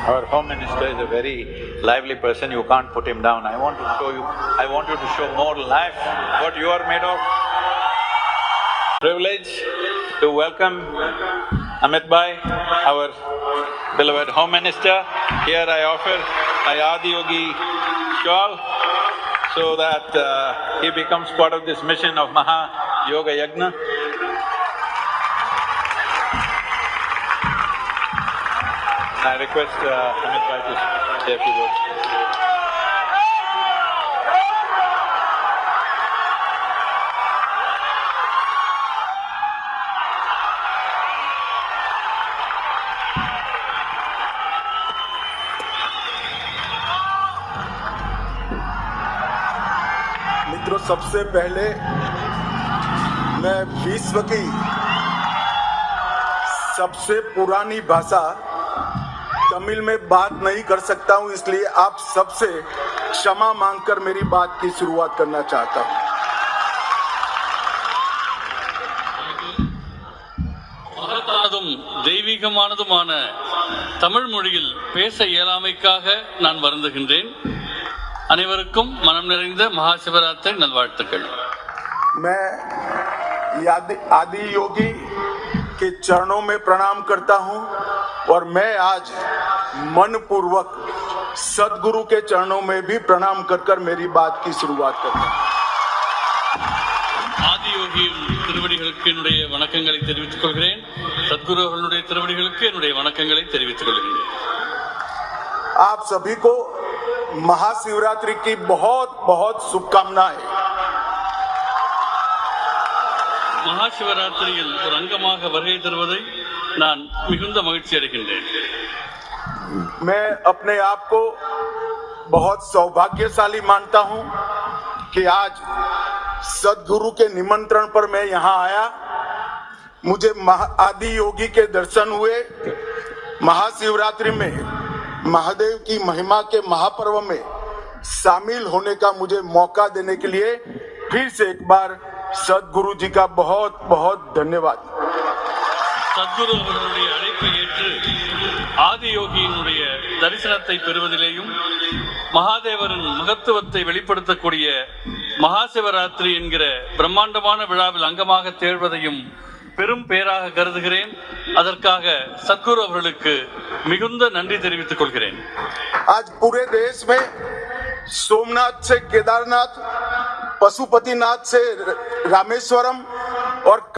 Our Home Minister is a very lively person, you can't put him down. I want you to show more life, what you are made of. Privilege to welcome Amit Bhai, our beloved Home Minister. Here I offer my Adi Yogi shawl so that he becomes part of this mission of Maha Yoga Yagna. I request Amit Bhai to say a few words. मित्रों, सबसे पहले मैं विश्व की सबसे पुरानी भाषा तमिल में बात नहीं कर सकता हूं, इसलिए आप सबसे क्षमा मांगकर मेरी बात की शुरुआत करना चाहता हूं। மகத்தானதும் தெய்வீகமானதுமான தமிழ் மொழியில் பேச இயலாமைக்காக நான் வருந்துகின்றேன். அனைவருக்கும் மனம் நிறைந்த மகா சிவராத்திரி நல்வாழ்த்துக்கள். मैं आदि योगी के चरणों में प्रणाम करता हूं और मैं आज मनपूर्वक सद्गुरु के चरणों में भी प्रणाम कर मेरी बात की शुरुआत करता हूं. ஆதி யோகியின் திருவடிகளுக்கு என்னுடைய வணக்கங்களை தெரிவித்துக் கொள்கிறேன். சத்குரு அவர்களுடைய திருவடிகளுக்கு என்னுடைய வணக்கங்களை தெரிவித்துக் கொள்கிறேன். आप सभी को महाशिवरात्रि की बहुत बहुत शुभकामनाएं. மகா சிவராத்திரியில் ஒரு அங்கமாக வருகை தருவதை நான் மிகுந்த மகிழ்ச்சி அடைகின்றேன். मैं अपने आप को बहुत सौभाग्यशाली मानता हूं कि आज सद्गुरु के निमंत्रण पर मैं यहाँ आया. मुझे आदि योगी के दर्शन हुए. महाशिवरात्रि में महादेव की महिमा के महापर्व में शामिल होने का मुझे मौका देने के लिए फिर से एक बार सद्गुरु जी का बहुत बहुत धन्यवाद. சத்குரு அவர்களுடைய அழைப்பை ஏற்று ஆதி யோகியினுடைய தரிசனத்தை பெறுவதிலேயும் மகாதேவரின் மகத்துவத்தை வெளிப்படுத்தக்கூடிய மகா சிவராத்திரி என்கிற பிரம்மாண்டமான விழாவில் அங்கமாக தேர்வதையும் பெரும் பேராக கருதுகிறேன். அதற்காக சத்குரு அவர்களுக்கு மிகுந்த நன்றி தெரிவித்துக் கொள்கிறேன். आज पूरे देश में सोमनाथ से केदारनाथ, पशुपतिनाथ से रामेश्वरम और